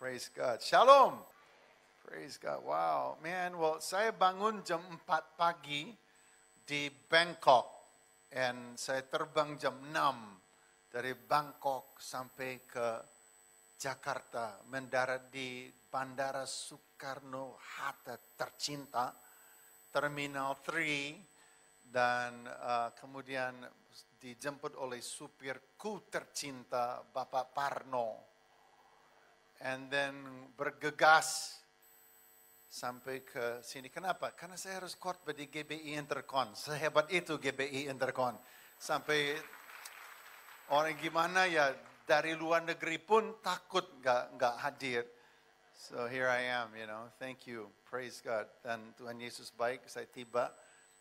Praise God. Shalom. Praise God. Wow, man. Well, saya bangun jam 4 pagi di Bangkok. And saya terbang jam 6 dari Bangkok sampai ke Jakarta. Mendarat di Bandara Soekarno-Hatta tercinta, Terminal 3. Dan kemudian dijemput oleh supirku tercinta, Bapak Parno. And then bergegas sampai ke sini. Kenapa? Karena saya harus khotbah di GBI Intercon. Sehebat itu GBI Intercon. Sampai orang gimana ya dari luar negeri pun takut nggak hadir. So here I am, you know. Thank you, praise God. Dan Tuhan Yesus baik, saya tiba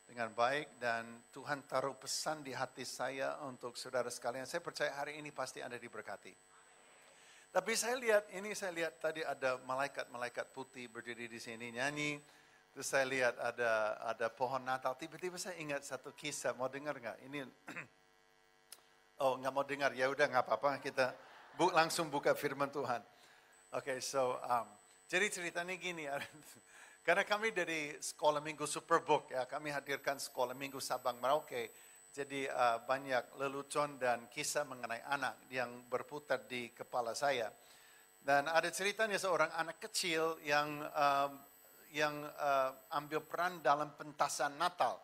dengan baik dan Tuhan taruh pesan di hati saya untuk saudara sekalian. Saya percaya hari ini pasti Anda diberkati. Tapi saya lihat tadi ada malaikat putih berdiri di sini nyanyi. Terus saya lihat ada pohon Natal. Tiba-tiba saya ingat satu kisah. Mau dengar nggak? Ini oh nggak mau dengar. Ya udah nggak apa-apa. Kita langsung buka firman Tuhan. Oke, so jadi ceritanya gini. Karena kami dari Sekolah Minggu Superbook ya, kami hadirkan Sekolah Minggu Sabang Merauke. Jadi banyak lelucon dan kisah mengenai anak yang berputar di kepala saya. Dan ada ceritanya seorang anak kecil yang ambil peran dalam pentasan Natal.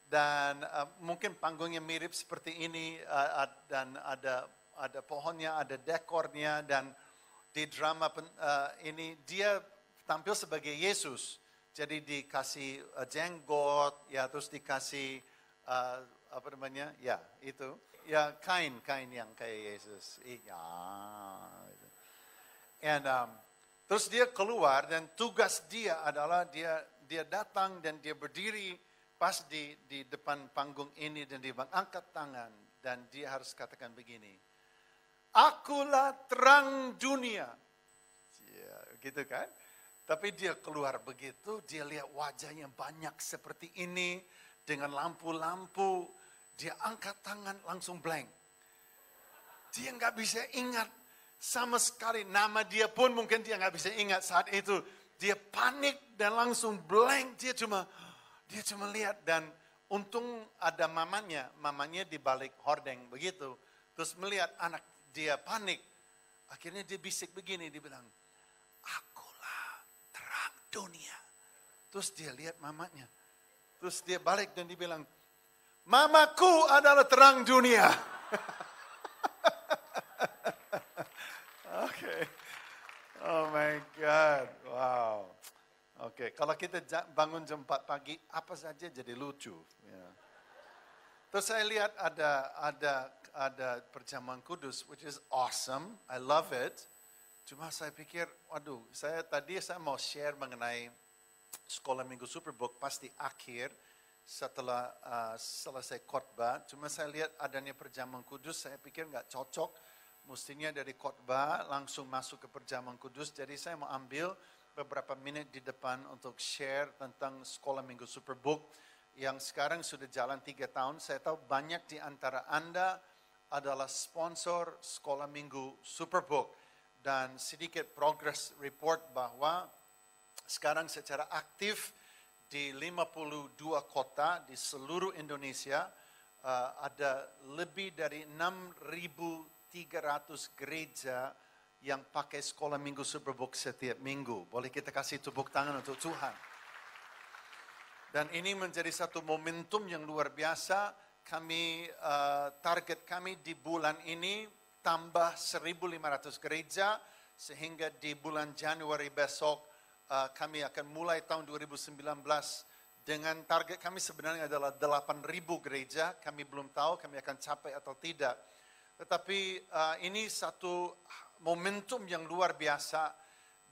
Dan mungkin panggungnya mirip seperti ini dan ada pohonnya, ada dekornya dan di drama ini dia tampil sebagai Yesus. Jadi dikasih jenggot, ya terus dikasih apa namanya? Ya, itu. Ya, kain yang kayak Yesus. Iya. And terus dia keluar dan tugas dia adalah dia datang dan dia berdiri pas di depan panggung ini dan dia angkat tangan dan dia harus katakan begini. Akulah terang dunia. Ya, gitu kan? Tapi dia keluar begitu, dia lihat wajahnya banyak seperti ini dengan lampu-lampu. Dia angkat tangan langsung blank. Dia nggak bisa ingat sama sekali nama dia pun mungkin dia nggak bisa ingat saat itu. Dia panik dan langsung blank. Dia cuma lihat dan untung ada mamanya di balik hordeng begitu. Terus melihat anak dia panik. Akhirnya dia bisik begini, dia bilang, akulah terang dunia. Terus dia lihat mamanya. Terus dia balik dan dia bilang, mamaku adalah terang dunia. Oke. Oh my God. Wow. Oke. Kalau kita bangun jam 4 pagi, apa saja jadi lucu. Ya. Terus saya lihat ada perjamuan kudus, which is awesome. I love it. Cuma saya pikir, waduh, saya mau share mengenai Sekolah Minggu Superbook pasti akhir. Setelah selesai khotbah, cuma saya lihat adanya perjamuan kudus, saya pikir nggak cocok, mestinya dari khotbah langsung masuk ke perjamuan kudus. Jadi saya mau ambil beberapa menit di depan untuk share tentang Sekolah Minggu Superbook yang sekarang sudah jalan 3 tahun. Saya tahu banyak di antara Anda adalah sponsor Sekolah Minggu Superbook dan sedikit progress report bahwa sekarang secara aktif di 52 kota di seluruh Indonesia ada lebih dari 6.300 gereja yang pakai Sekolah Minggu Superbook setiap minggu. Boleh kita kasih tepuk tangan untuk Tuhan. Dan ini menjadi satu momentum yang luar biasa. Target kami di bulan ini tambah 1.500 gereja sehingga di bulan Januari besok kami akan mulai tahun 2019 dengan target kami sebenarnya adalah 8.000 gereja. Kami belum tahu kami akan capai atau tidak. Tetapi ini satu momentum yang luar biasa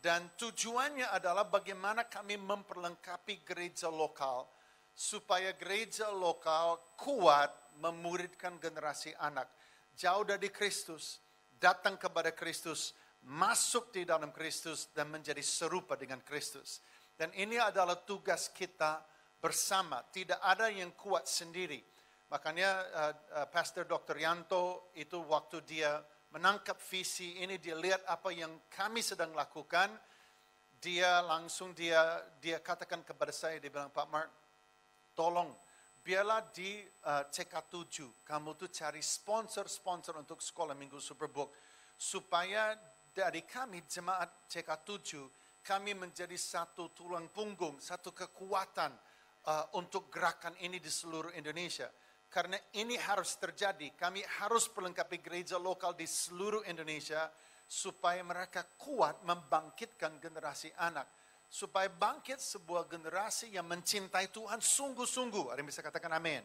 dan tujuannya adalah bagaimana kami memperlengkapi gereja lokal supaya gereja lokal kuat memuridkan generasi anak. Jauh dari Kristus, datang kepada Kristus, masuk di dalam Kristus dan menjadi serupa dengan Kristus. Dan ini adalah tugas kita bersama. Tidak ada yang kuat sendiri. Makanya Pastor Dr. Yanto itu waktu dia menangkap visi ini, dia lihat apa yang kami sedang lakukan, dia katakan kepada saya, dia bilang, Pak Mark, tolong, biarlah di CK7, kamu tuh cari sponsor-sponsor untuk sekolah minggu Superbook, supaya dari kami, jemaat CK7, kami menjadi satu tulang punggung, satu kekuatan untuk gerakan ini di seluruh Indonesia. Karena ini harus terjadi, kami harus melengkapi gereja lokal di seluruh Indonesia supaya mereka kuat membangkitkan generasi anak. Supaya bangkit sebuah generasi yang mencintai Tuhan sungguh-sungguh. Ada yang bisa katakan amin.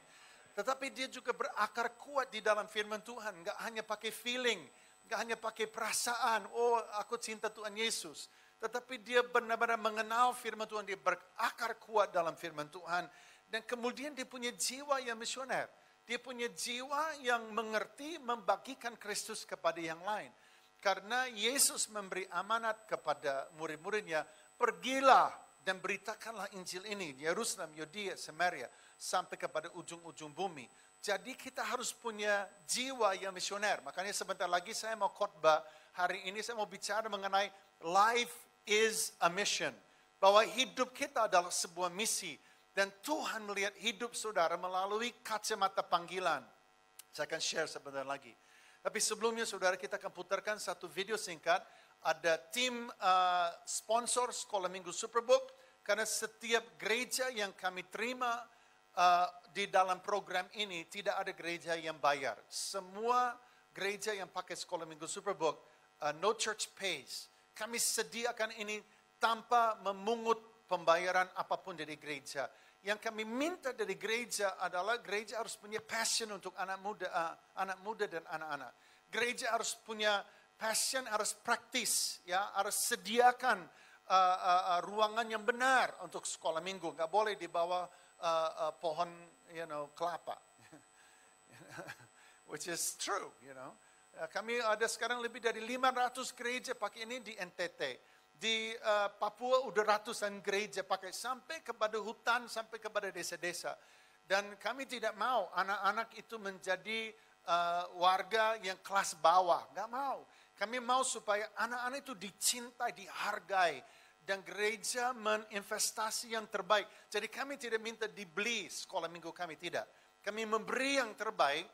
Tetapi dia juga berakar kuat di dalam firman Tuhan. Nggak hanya pakai feeling, nggak hanya pakai perasaan, oh aku cinta Tuhan Yesus. Tetapi dia benar-benar mengenal firman Tuhan, dia berakar kuat dalam firman Tuhan. Dan kemudian dia punya jiwa yang misioner. Dia punya jiwa yang mengerti membagikan Kristus kepada yang lain. Karena Yesus memberi amanat kepada murid-muridnya, pergilah dan beritakanlah Injil ini di Yerusalem, Yudea, Samaria, sampai kepada ujung-ujung bumi. Jadi kita harus punya jiwa yang misioner. Makanya sebentar lagi saya mau khotbah, hari ini saya mau bicara mengenai life is a mission. Bahwa hidup kita adalah sebuah misi. Dan Tuhan melihat hidup saudara melalui kacamata panggilan. Saya akan share sebentar lagi. Tapi sebelumnya saudara, kita akan putarkan satu video singkat. Ada tim sponsor Sekolah Minggu Superbook. Karena setiap gereja yang kami terima di dalam program ini, tidak ada gereja yang bayar. Semua gereja yang pakai Sekolah Minggu Superbook, no church pays. Kami sediakan ini tanpa memungut pembayaran apapun dari gereja. Yang kami minta dari gereja adalah gereja harus punya passion untuk anak muda dan anak-anak. Gereja harus punya passion, harus praktis, ya, harus sediakan ruangan yang benar untuk sekolah minggu. Nggak boleh di bawah pohon, kelapa, which is true, Kami ada sekarang lebih dari 500 gereja pakai ini di NTT. Di Papua udah ratusan gereja pakai, sampai kepada hutan, sampai kepada desa-desa. Dan kami tidak mau anak-anak itu menjadi warga yang kelas bawah. Nggak mau. Kami mau supaya anak-anak itu dicintai, dihargai. Dan gereja meninvestasi yang terbaik. Jadi kami tidak minta dibeli sekolah minggu kami, tidak. Kami memberi yang terbaik,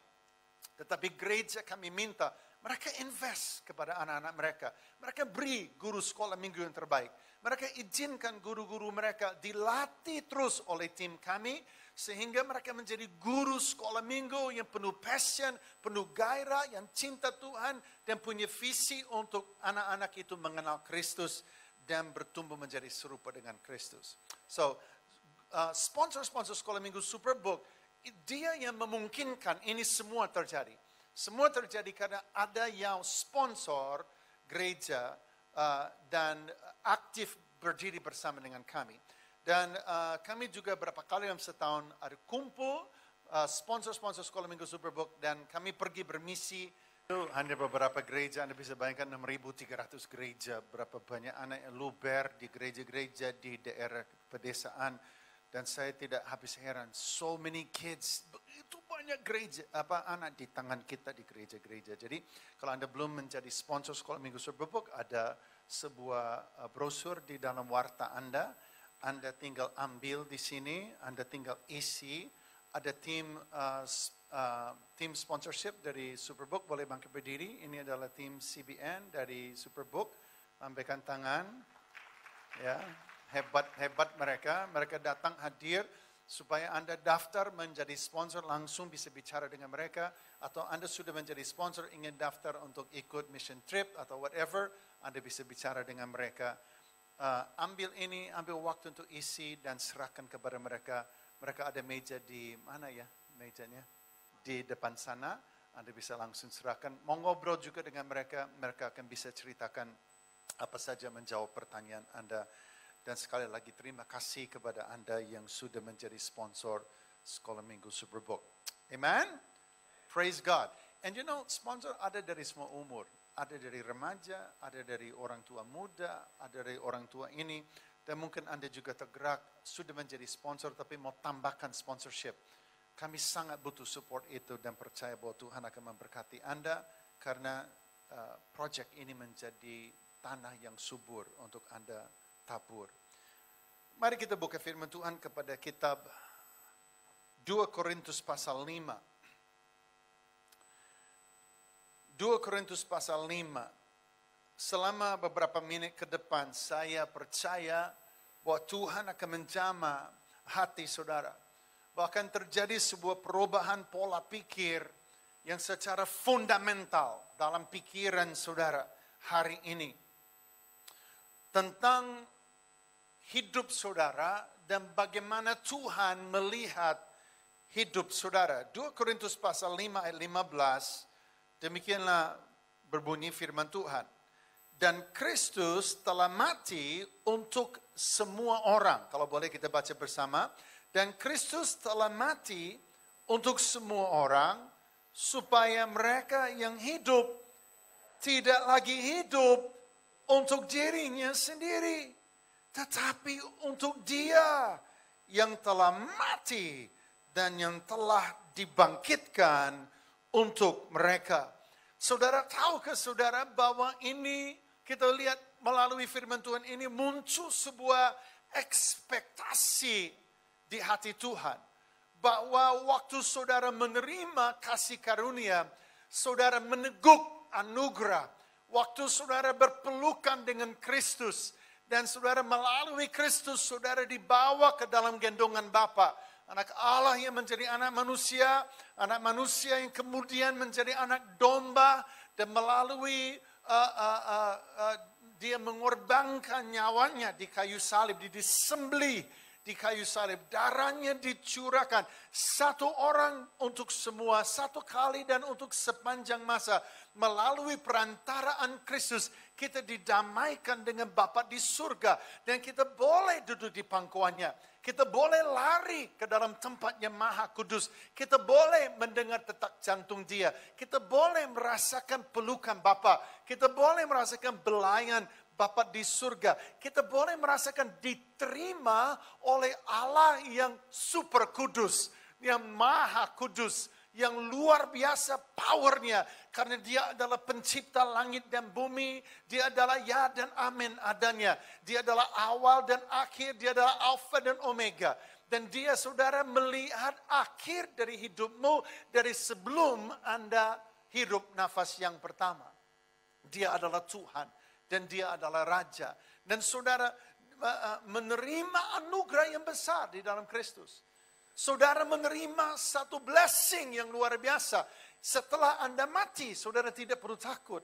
tetapi gereja kami minta mereka invest kepada anak-anak mereka. Mereka beri guru sekolah minggu yang terbaik. Mereka izinkan guru-guru mereka dilatih terus oleh tim kami, sehingga mereka menjadi guru sekolah minggu yang penuh passion, penuh gairah, yang cinta Tuhan, dan punya visi untuk anak-anak itu mengenal Kristus dan bertumbuh menjadi serupa dengan Kristus. So, sponsor-sponsor sekolah minggu Superbook, dia yang memungkinkan ini semua terjadi. Semua terjadi karena ada yang sponsor gereja dan aktif berdiri bersama dengan kami. Dan kami juga berapa kali dalam setahun ada kumpul sponsor-sponsor sekolah minggu Superbook, dan kami pergi bermisi. Hanya beberapa gereja, Anda bisa bayangkan 6.300 gereja, berapa banyak anak yang luber di gereja-gereja di daerah pedesaan. Dan saya tidak habis heran, so many kids, begitu banyak gereja, anak di tangan kita di gereja-gereja. Jadi kalau Anda belum menjadi sponsor sekolah minggu Superbook, ada sebuah brosur di dalam warta Anda. Anda tinggal ambil di sini, Anda tinggal isi. Ada tim sponsorship dari Superbook, boleh bangkit berdiri. Ini adalah tim CBN dari Superbook, lambaikan tangan, ya. Hebat mereka datang hadir supaya Anda daftar menjadi sponsor, langsung bisa bicara dengan mereka, atau Anda sudah menjadi sponsor ingin daftar untuk ikut mission trip atau whatever, Anda bisa bicara dengan mereka. Ambil waktu untuk isi dan serahkan kepada mereka. Mereka ada meja di mana ya mejanya? Di depan sana, Anda bisa langsung serahkan. Mau ngobrol juga dengan mereka, mereka akan bisa ceritakan apa saja, menjawab pertanyaan Anda. Dan sekali lagi terima kasih kepada Anda yang sudah menjadi sponsor Sekolah Minggu Superbook. Amen? Praise God. And sponsor ada dari semua umur. Ada dari remaja, ada dari orang tua muda, ada dari orang tua ini. Dan mungkin Anda juga tergerak, sudah menjadi sponsor tapi mau tambahkan sponsorship. Kami sangat butuh support itu dan percaya bahwa Tuhan akan memberkati Anda. Karena project ini menjadi tanah yang subur untuk Anda tabur. Mari kita buka firman Tuhan kepada kitab 2 Korintus pasal 5. 2 Korintus pasal 5. Selama beberapa menit ke depan saya percaya bahwa Tuhan akan menjamah hati saudara. Bahkan terjadi sebuah perubahan pola pikir yang secara fundamental dalam pikiran saudara hari ini. Tentang hidup saudara dan bagaimana Tuhan melihat hidup saudara. 2 Korintus pasal 5 ayat 15, demikianlah berbunyi firman Tuhan. Dan Kristus telah mati untuk semua orang. Kalau boleh kita baca bersama. Dan Kristus telah mati untuk semua orang, supaya mereka yang hidup tidak lagi hidup untuk dirinya sendiri, tetapi untuk Dia yang telah mati dan yang telah dibangkitkan untuk mereka. Saudara, tahukah saudara bahwa ini kita lihat melalui firman Tuhan ini muncul sebuah ekspektasi di hati Tuhan. Bahwa waktu saudara menerima kasih karunia, saudara meneguk anugerah. Waktu saudara berpelukan dengan Kristus, dan saudara melalui Kristus, saudara dibawa ke dalam gendongan Bapa. Anak Allah yang menjadi anak manusia yang kemudian menjadi anak domba, dan melalui dia mengorbankan nyawanya di kayu salib, disembelih di kayu salib, darahnya dicurahkan, satu orang untuk semua, satu kali dan untuk sepanjang masa. Melalui perantaraan Kristus, kita didamaikan dengan Bapa di surga, dan kita boleh duduk di pangkuannya. Kita boleh lari ke dalam tempat yang maha kudus. Kita boleh mendengar detak jantung Dia. Kita boleh merasakan pelukan Bapa. Kita boleh merasakan belayan Bapa di surga. Kita boleh merasakan diterima oleh Allah yang super kudus, yang maha kudus, yang luar biasa powernya. Karena Dia adalah pencipta langit dan bumi. Dia adalah ya dan amin adanya. Dia adalah awal dan akhir. Dia adalah alfa dan omega. Dan Dia, saudara, melihat akhir dari hidupmu dari sebelum Anda hirup nafas yang pertama. Dia adalah Tuhan. Dan Dia adalah Raja. Dan saudara menerima anugerah yang besar di dalam Kristus. Saudara menerima satu blessing yang luar biasa. Setelah Anda mati, saudara tidak perlu takut.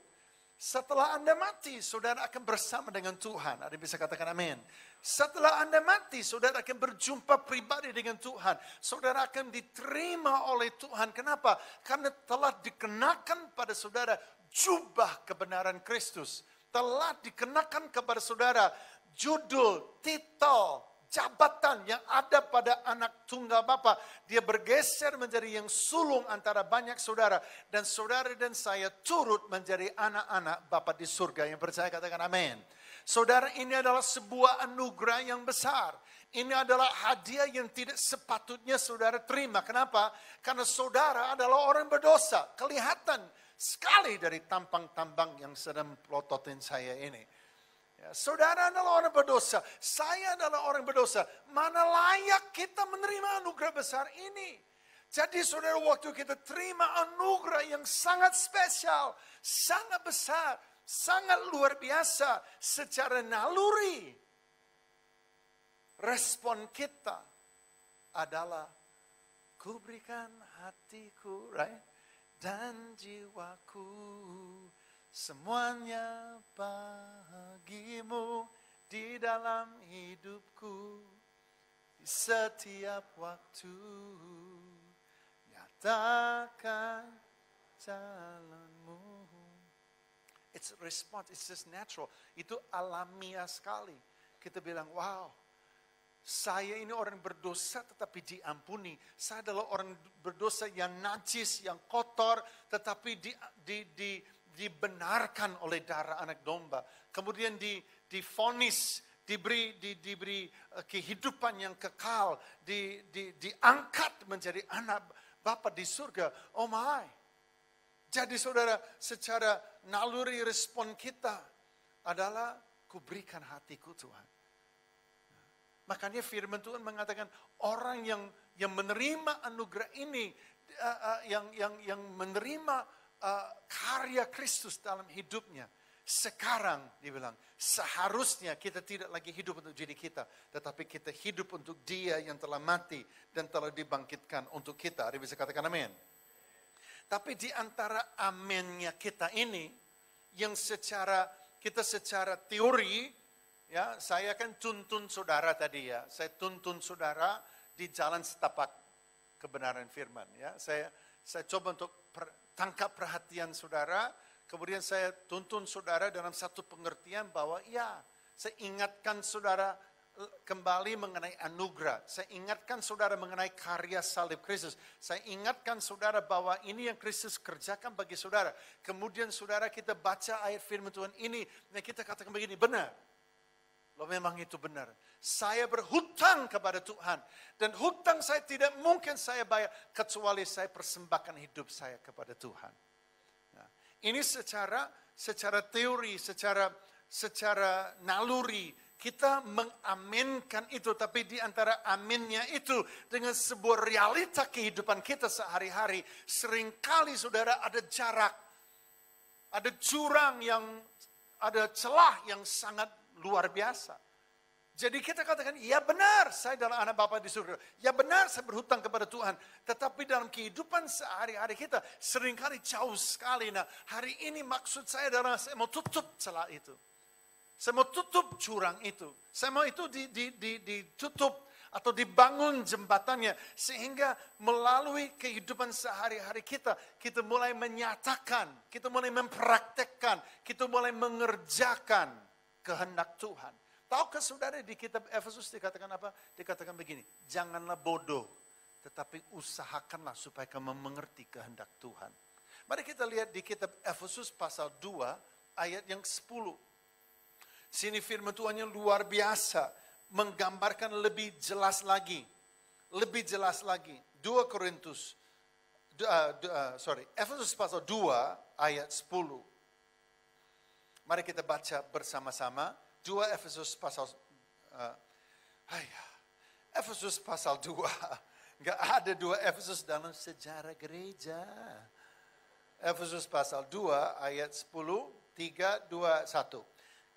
Setelah Anda mati, saudara akan bersama dengan Tuhan. Ada yang bisa katakan amin. Setelah Anda mati, saudara akan berjumpa pribadi dengan Tuhan. Saudara akan diterima oleh Tuhan. Kenapa? Karena telah dikenakan pada saudara jubah kebenaran Kristus. Telah dikenakan kepada saudara judul, titel, jabatan yang ada pada anak tunggal Bapa. Dia bergeser menjadi yang sulung antara banyak saudara. Dan saudara dan saya turut menjadi anak-anak Bapa di surga. Yang percaya katakan amin. Saudara, ini adalah sebuah anugerah yang besar. Ini adalah hadiah yang tidak sepatutnya saudara terima. Kenapa? Karena saudara adalah orang berdosa. Kelihatan sekali dari tampang-tampang yang sedang pelototin saya ini. Ya, saudara adalah orang berdosa. Saya adalah orang berdosa. Mana layak kita menerima anugerah besar ini? Jadi saudara, waktu kita terima anugerah yang sangat spesial, sangat besar, sangat luar biasa, secara naluri, respon kita adalah, ku berikan hatiku, right? Dan jiwaku, semuanya bagimu di dalam hidupku, di setiap waktu, nyatakan jalanmu. It's a response, it's just natural. Itu alamiah sekali. Kita bilang, wow, saya ini orang berdosa tetapi diampuni. Saya adalah orang berdosa yang najis, yang kotor, tetapi dibenarkan oleh darah anak domba. Kemudian divonis, diberi kehidupan yang kekal, diangkat menjadi anak Bapa di surga. Oh my. Jadi saudara, secara naluri respon kita adalah kuberikan hatiku Tuhan. Makanya firman Tuhan mengatakan orang yang menerima anugerah ini, yang menerima karya Kristus dalam hidupnya, sekarang dibilang seharusnya kita tidak lagi hidup untuk diri kita, tetapi kita hidup untuk Dia yang telah mati dan telah dibangkitkan untuk kita. Ada bisa katakan amin? Tapi di antara amennya kita ini, yang secara teori, ya saya kan tuntun saudara tadi ya, saya tuntun saudara di jalan setapak kebenaran firman ya. Saya coba untuk tangkap perhatian saudara, kemudian saya tuntun saudara dalam satu pengertian bahwa ya, saya ingatkan saudara kembali mengenai anugerah. Saya ingatkan saudara mengenai karya salib Kristus. Saya ingatkan saudara bahwa ini yang Kristus kerjakan bagi saudara. Kemudian saudara kita baca ayat firman Tuhan ini, dan kita katakan begini, benar. Loh memang itu benar. Saya berhutang kepada Tuhan. Dan hutang saya tidak mungkin saya bayar, kecuali saya persembahkan hidup saya kepada Tuhan. Nah, ini secara teori, secara naluri, kita mengaminkan itu, tapi di antara aminnya itu dengan sebuah realita kehidupan kita sehari-hari, seringkali saudara ada jarak, ada jurang ada celah yang sangat luar biasa. Jadi kita katakan, ya benar saya adalah anak Bapa di surga, ya benar saya berhutang kepada Tuhan, tetapi dalam kehidupan sehari-hari kita seringkali jauh sekali. Nah, hari ini maksud saya adalah saya mau tutup celah itu. Saya mau tutup jurang itu. Saya mau itu ditutup atau dibangun jembatannya. Sehingga melalui kehidupan sehari-hari kita mulai menyatakan, kita mulai mempraktekkan, kita mulai mengerjakan kehendak Tuhan. Tahukah saudara di kitab Efesus dikatakan apa? Dikatakan begini, janganlah bodoh, tetapi usahakanlah supaya kamu mengerti kehendak Tuhan. Mari kita lihat di kitab Efesus pasal 2 ayat yang 10. Sini firman Tuhan yang luar biasa, menggambarkan lebih jelas lagi. Lebih jelas lagi. Efesus pasal 2 ayat 10. Mari kita baca bersama-sama. Efesus pasal 2. Enggak ada 2 Efesus dalam sejarah gereja. Efesus pasal 2 ayat 10, 3, 2, 1.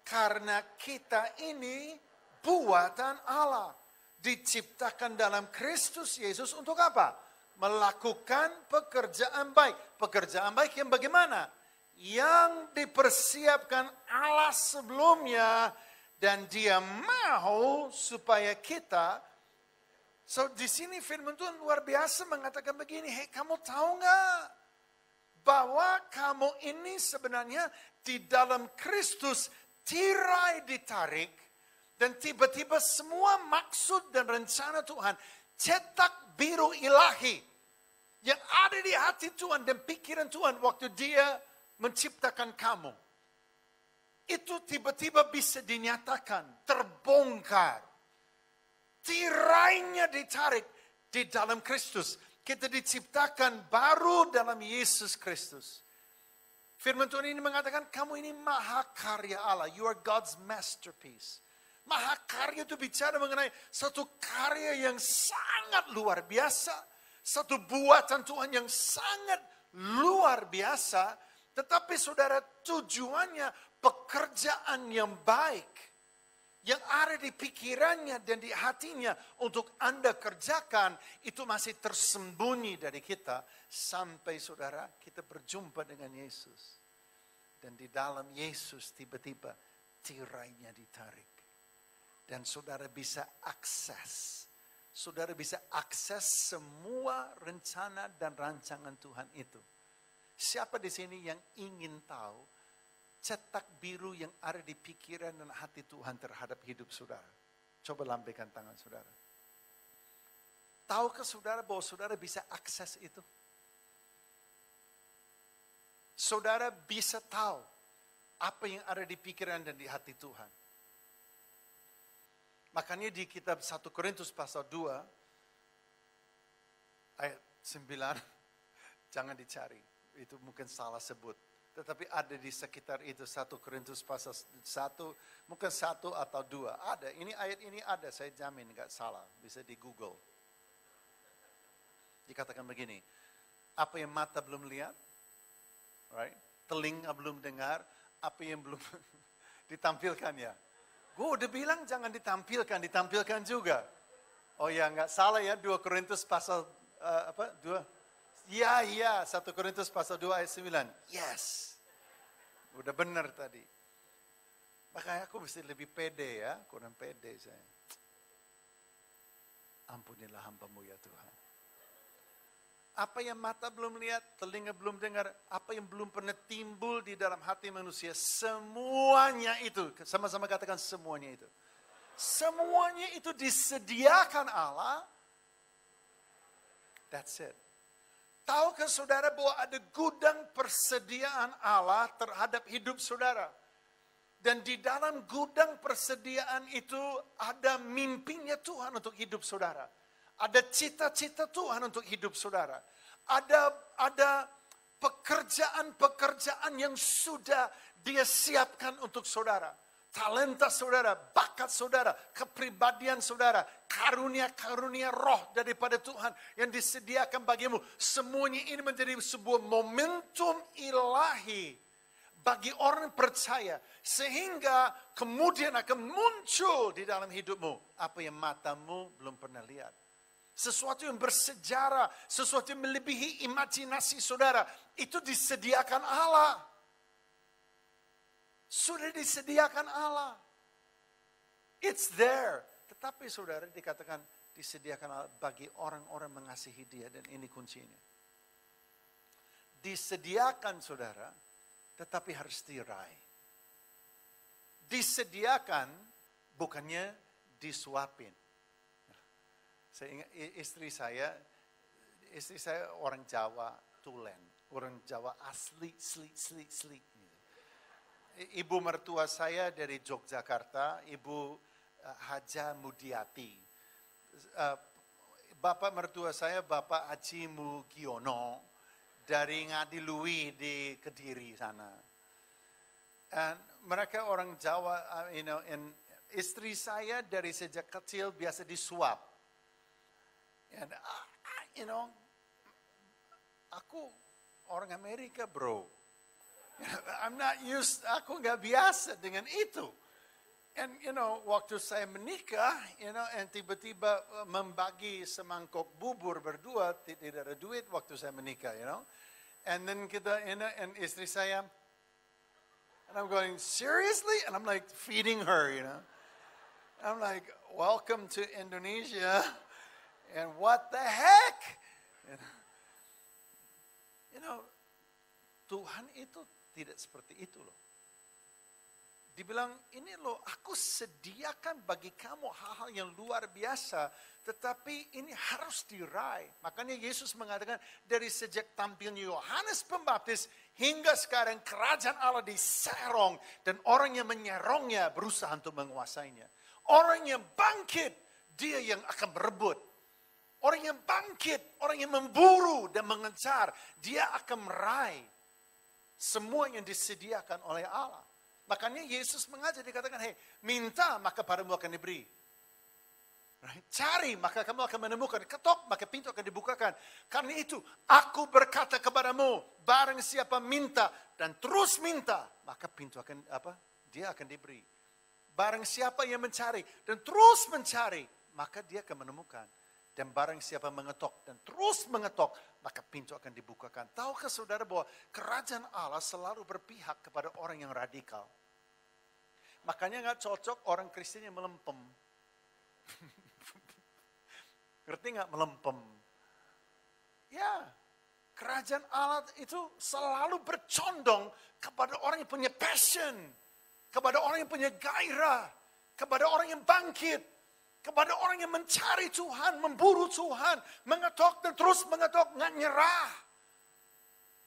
Karena kita ini buatan Allah, diciptakan dalam Kristus Yesus untuk apa? Melakukan pekerjaan baik. Pekerjaan baik yang bagaimana? Yang dipersiapkan Allah sebelumnya, dan Dia mau supaya kita. So di sini firman Tuhan luar biasa mengatakan begini, hei kamu tahu nggak bahwa kamu ini sebenarnya di dalam Kristus tirai ditarik, dan tiba-tiba semua maksud dan rencana Tuhan, cetak biru ilahi yang ada di hati Tuhan dan pikiran Tuhan waktu Dia menciptakan kamu, itu tiba-tiba bisa dinyatakan, terbongkar. Tirainya ditarik di dalam Kristus. Kita diciptakan baru dalam Yesus Kristus. Firman Tuhan ini mengatakan, kamu ini mahakarya Allah. You are God's masterpiece. Mahakarya itu bicara mengenai satu karya yang sangat luar biasa. Satu buatan Tuhan yang sangat luar biasa. Tetapi saudara, tujuannya pekerjaan yang baik. Yang ada di pikirannya dan di hatinya untuk Anda kerjakan, itu masih tersembunyi dari kita. Sampai saudara, kita berjumpa dengan Yesus. Dan di dalam Yesus tiba-tiba tirainya ditarik. Dan saudara bisa akses. Saudara bisa akses semua rencana dan rancangan Tuhan itu. Siapa di sini yang ingin tahu cetak biru yang ada di pikiran dan hati Tuhan terhadap hidup saudara? Coba lambaikan tangan saudara. Tahukah saudara bahwa saudara bisa akses itu? Saudara bisa tahu apa yang ada di pikiran dan di hati Tuhan. Makanya di kitab 1 Korintus pasal 2 ayat 9, jangan dicari. itu mungkin salah sebut. Tetapi ada di sekitar itu 1 Korintus pasal 1, mungkin 1 atau 2. Ada, ayat ini ada, saya jamin nggak salah. Bisa di Google. Dikatakan begini, apa yang mata belum lihat, right? Telinga belum dengar, apa yang belum ditampilkan ya. Gue udah bilang jangan ditampilkan juga. Oh ya, nggak salah ya, 2 Korintus pasal, 2? Ya, 1 Korintus pasal 2 ayat 9. Yes. Udah benar tadi. Makanya aku mesti lebih pede ya, kurang pede saya. Ampunilah hamba-Mu ya Tuhan. Apa yang mata belum lihat, telinga belum dengar, apa yang belum pernah timbul di dalam hati manusia, semuanya itu, sama-sama katakan semuanya itu. Semuanya itu disediakan Allah. That's it. Tahukah saudara bahwa ada gudang persediaan Allah terhadap hidup saudara? Dan di dalam gudang persediaan itu ada mimpinya Tuhan untuk hidup saudara. Ada cita-cita Tuhan untuk hidup saudara. Ada pekerjaan-pekerjaan yang sudah Dia siapkan untuk saudara. Talenta saudara, bakat saudara, kepribadian saudara, karunia-karunia roh daripada Tuhan yang disediakan bagimu. Semuanya ini menjadi sebuah momentum ilahi bagi orang percaya. Sehingga kemudian akan muncul di dalam hidupmu apa yang matamu belum pernah lihat. Sesuatu yang bersejarah, sesuatu yang melebihi imajinasi saudara. Itu disediakan Allah. Sudah disediakan Allah. It's there. Tetapi saudara dikatakan disediakan Allah bagi orang-orang mengasihi Dia. Dan ini kuncinya. Disediakan saudara, tetapi harus diraih. Disediakan bukannya disuapin. Saya ingat istri saya orang Jawa Tulen. Orang Jawa asli. Ibu mertua saya dari Yogyakarta, Ibu Haja Mudiati. Bapak mertua saya, Bapak Haji Mugiono dari Ngadiluwi di Kediri sana. And mereka orang Jawa, and istri saya dari sejak kecil biasa disuap. And aku orang Amerika bro. I'm not used, aku nggak biasa dengan itu. And waktu saya menikah, and tiba-tiba membagi semangkok bubur berdua, tidak ada duit waktu saya menikah, And then kita, and istri saya, and I'm going, seriously? And I'm like feeding her, I'm like, welcome to Indonesia, and what the heck? Tuhan itu tidak seperti itu loh. Dibilang, ini loh, aku sediakan bagi kamu hal-hal yang luar biasa, tetapi ini harus diraih. Makanya Yesus mengatakan, dari sejak tampilnya Yohanes Pembaptis, hingga sekarang kerajaan Allah diserong, dan orang yang menyerongnya berusaha untuk menguasainya. Orang yang bangkit, dia yang akan berebut. Orang yang bangkit, orang yang memburu dan mengejar, dia akan meraih semua yang disediakan oleh Allah. Makanya Yesus mengajar, dikatakan, hey, minta maka padamu akan diberi. Right? Cari maka kamu akan menemukan. Ketok maka pintu akan dibukakan. Karena itu aku berkata kepadamu, barang siapa minta dan terus minta, maka pintu akan dia akan diberi. Barang siapa yang mencari dan terus mencari, maka dia akan menemukan. Dan barang siapa mengetok dan terus mengetok, maka pintu akan dibukakan. Tahukah saudara bahwa kerajaan Allah selalu berpihak kepada orang yang radikal? Makanya nggak cocok orang Kristen yang melempem. Ngerti nggak melempem? Ya, kerajaan Allah itu selalu bercondong kepada orang yang punya passion, kepada orang yang punya gairah, kepada orang yang bangkit. Kepada orang yang mencari Tuhan, memburu Tuhan, mengetok dan terus mengetok, nggak nyerah.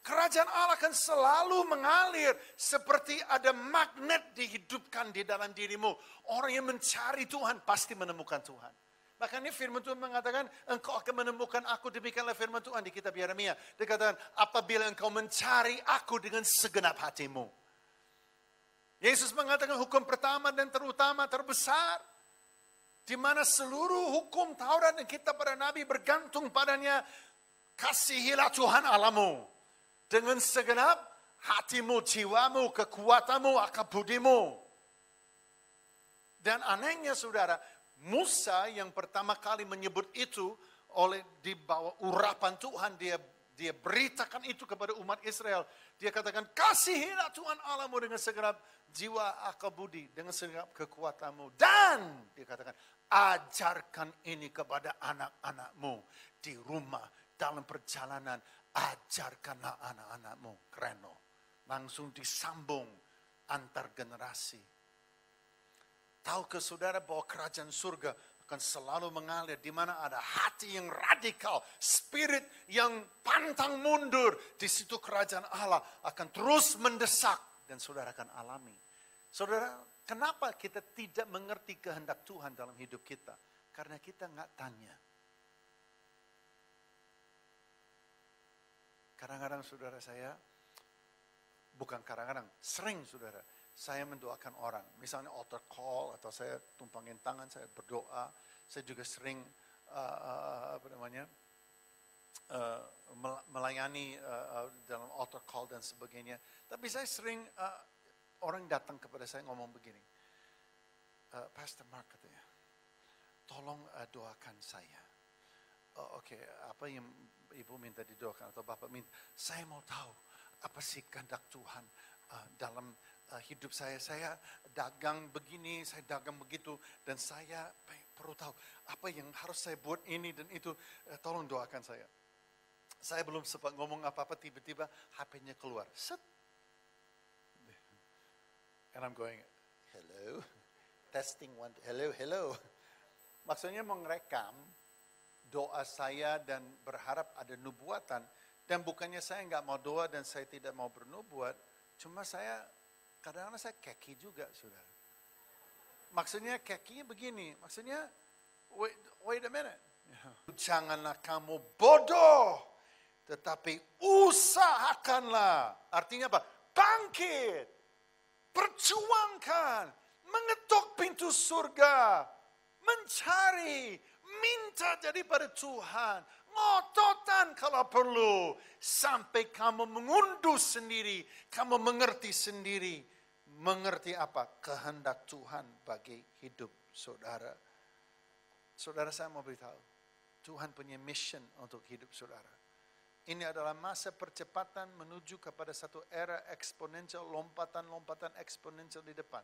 Kerajaan Allah akan selalu mengalir seperti ada magnet dihidupkan di dalam dirimu. Orang yang mencari Tuhan pasti menemukan Tuhan. Makanya firman Tuhan mengatakan, engkau akan menemukan aku, demikianlah firman Tuhan di kitab Yeremia. Dia katakan, apabila engkau mencari aku dengan segenap hatimu. Yesus mengatakan hukum pertama dan terutama, terbesar. Di mana seluruh hukum Taurat dan kitab para nabi bergantung padanya. Kasihilah Tuhan Allahmu. Dengan segenap hatimu, jiwamu, kekuatanmu, akal budimu. Dan anehnya saudara, Musa yang pertama kali menyebut itu di bawah urapan Tuhan, dia beritakan itu kepada umat Israel. Dia katakan, kasihilah Tuhan Allahmu dengan segenap jiwa, akal budi, dengan segenap kekuatanmu. Dan dia katakan, ajarkan ini kepada anak-anakmu di rumah, dalam perjalanan, ajarkanlah anak-anakmu. Keren loh. Langsung disambung antar generasi. Tahukah saudara bahwa kerajaan surga akan selalu mengalir di mana ada hati yang radikal, spirit yang pantang mundur. Di situ kerajaan Allah akan terus mendesak dan saudara akan alami. Saudara, kenapa kita tidak mengerti kehendak Tuhan dalam hidup kita? Karena kita nggak tanya. Kadang-kadang saudara saya, bukan kadang-kadang, sering saudara, saya mendoakan orang, misalnya altar call atau saya tumpangin tangan, saya berdoa. Saya juga sering melayani dalam altar call dan sebagainya. Tapi saya sering orang datang kepada saya ngomong begini, Pastor Mark katanya, tolong doakan saya. Oke, apa yang ibu minta didoakan atau bapak minta? Saya mau tahu apa sih kehendak Tuhan dalam hidup saya. Saya dagang begini, saya dagang begitu, dan saya perlu tahu apa yang harus saya buat ini dan itu. Tolong doakan saya. Saya belum sempat ngomong apa-apa, tiba-tiba HP-nya keluar. Set. And I'm going, hello, testing one, hello. Maksudnya merekam doa saya dan berharap ada nubuatan. Dan bukannya saya nggak mau doa dan saya tidak mau bernubuat, cuma saya kadang-kadang saya keki juga, saudara. Maksudnya kekinya begini, maksudnya wait a minute. Janganlah kamu bodoh, tetapi usahakanlah. Artinya apa? Bangkit, perjuangkan, mengetuk pintu surga, mencari, minta daripada Tuhan, ngototan kalau perlu, sampai kamu mengunduh sendiri, kamu mengerti sendiri. Mengerti apa? Kehendak Tuhan bagi hidup saudara. Saudara, saya mau beritahu, Tuhan punya mission untuk hidup saudara. Ini adalah masa percepatan menuju kepada satu era eksponensial, lompatan-lompatan eksponensial di depan.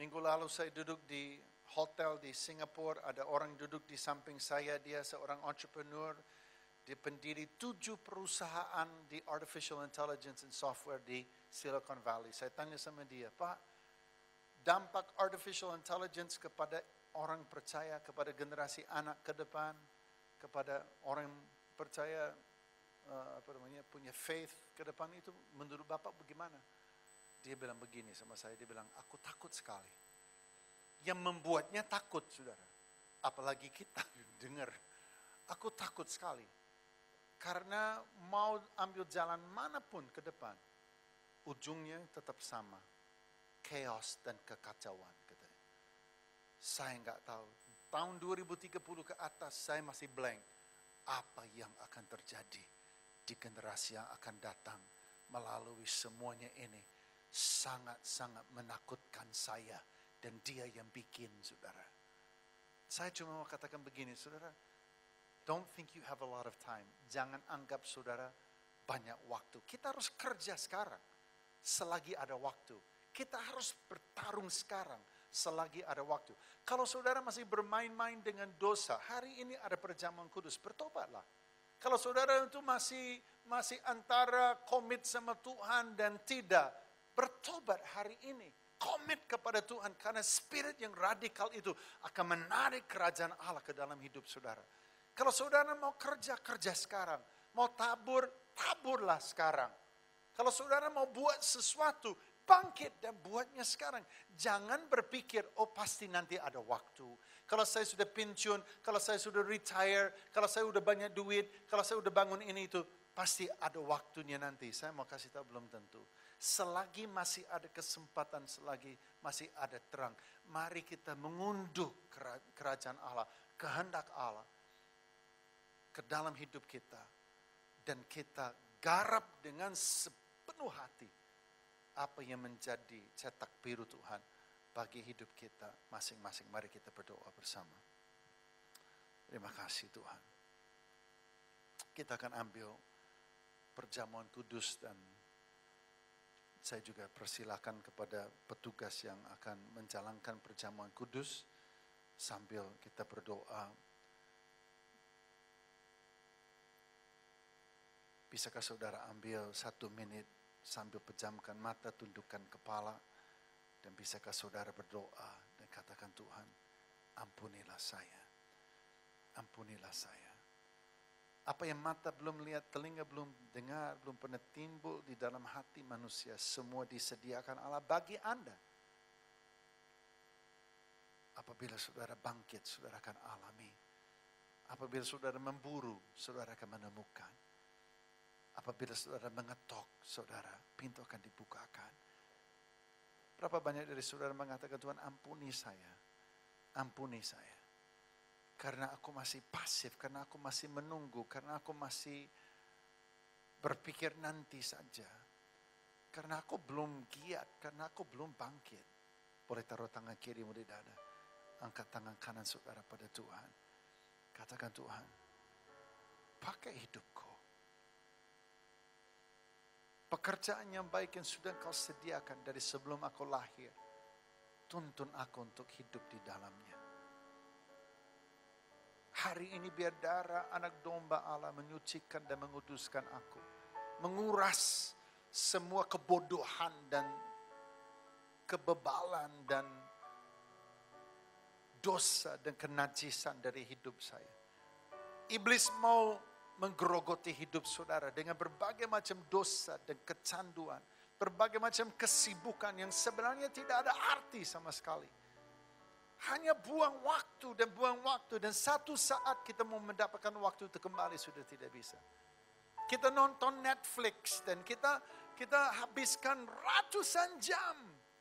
Minggu lalu saya duduk di hotel di Singapura, ada orang duduk di samping saya, dia seorang entrepreneur, dia pendiri 7 perusahaan di artificial intelligence and software di Silicon Valley. Saya tanya sama dia, Pak, dampak artificial intelligence kepada orang percaya, kepada generasi anak ke depan, kepada orang percaya, punya faith ke depan itu, menurut Bapak bagaimana? Dia bilang begini sama saya, dia bilang, aku takut sekali. Yang membuatnya takut, saudara. Apalagi kita dengar. Aku takut sekali. Karena mau ambil jalan manapun ke depan, ujungnya tetap sama. Chaos dan kekacauan, katanya. Saya nggak tahu. Tahun 2030 ke atas, saya masih blank. Apa yang akan terjadi di generasi yang akan datang melalui semuanya ini. Sangat-sangat menakutkan saya. Dan dia yang bikin, saudara. Saya cuma mau katakan begini, saudara. Don't think you have a lot of time. Jangan anggap saudara banyak waktu. Kita harus kerja sekarang, selagi ada waktu. Kita harus bertarung sekarang, selagi ada waktu. Kalau saudara masih bermain-main dengan dosa, hari ini ada perjamuan kudus, bertobatlah. Kalau saudara itu masih antara komit sama Tuhan dan tidak, bertobat hari ini. Komit kepada Tuhan, karena spirit yang radikal itu akan menarik kerajaan Allah ke dalam hidup saudara. Kalau saudara mau kerja, kerja sekarang. Mau tabur, taburlah sekarang. Kalau saudara mau buat sesuatu, bangkit dan buatnya sekarang. Jangan berpikir, oh pasti nanti ada waktu. Kalau saya sudah pensiun, kalau saya sudah retire, kalau saya sudah banyak duit, kalau saya sudah bangun ini itu, pasti ada waktunya nanti. Saya mau kasih tahu belum tentu. Selagi masih ada kesempatan, selagi masih ada terang, mari kita mengunduh kerajaan Allah, kehendak Allah ke dalam hidup kita. Dan kita garap dengan sepenuh hati apa yang menjadi cetak biru Tuhan bagi hidup kita masing-masing. Mari kita berdoa bersama. Terima kasih Tuhan. Kita akan ambil perjamuan kudus dan saya juga persilakan kepada petugas yang akan menjalankan perjamuan kudus sambil kita berdoa. Bisakah saudara ambil 1 menit sambil pejamkan mata, tundukkan kepala, dan bisakah saudara berdoa dan katakan, Tuhan, ampunilah saya. Ampunilah saya. Apa yang mata belum lihat, telinga belum dengar, belum pernah timbul di dalam hati manusia, semua disediakan Allah bagi Anda. Apabila saudara bangkit, saudara akan alami. Apabila saudara memburu, saudara akan menemukan. Apabila saudara mengetok, saudara, pintu akan dibukakan. Berapa banyak dari saudara mengatakan, Tuhan ampuni saya. Ampuni saya. Karena aku masih pasif, karena aku masih menunggu, karena aku masih berpikir nanti saja. Karena aku belum giat, karena aku belum bangkit. Boleh taruh tangan kirimu di dada. Angkat tangan kanan saudara pada Tuhan. Katakan, Tuhan, pakai hidupku. Pekerjaan yang baik yang sudah Kau sediakan dari sebelum aku lahir. Tuntun aku untuk hidup di dalamnya. Hari ini biar darah anak domba Allah menyucikan dan menguduskan aku. Menguras semua kebodohan dan kebebalan dan dosa dan kenajisan dari hidup saya. Iblis mau menggerogoti hidup saudara dengan berbagai macam dosa dan kecanduan. Berbagai macam kesibukan yang sebenarnya tidak ada arti sama sekali. Hanya buang waktu dan satu saat kita mau mendapatkan waktu itu kembali sudah tidak bisa. Kita nonton Netflix dan kita habiskan ratusan jam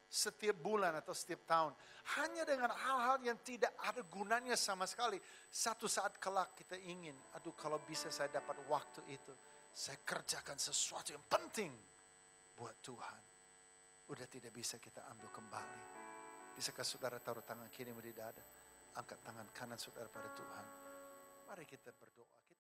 setiap bulan atau setiap tahun. Hanya dengan hal-hal yang tidak ada gunanya sama sekali. Satu saat kelak kita ingin, aduh kalau bisa saya dapat waktu itu. Saya kerjakan sesuatu yang penting buat Tuhan. Udah tidak bisa kita ambil kembali. Bisakah saudara taruh tangan kirimu di dada? Angkat tangan kanan saudara pada Tuhan. Mari kita berdoa.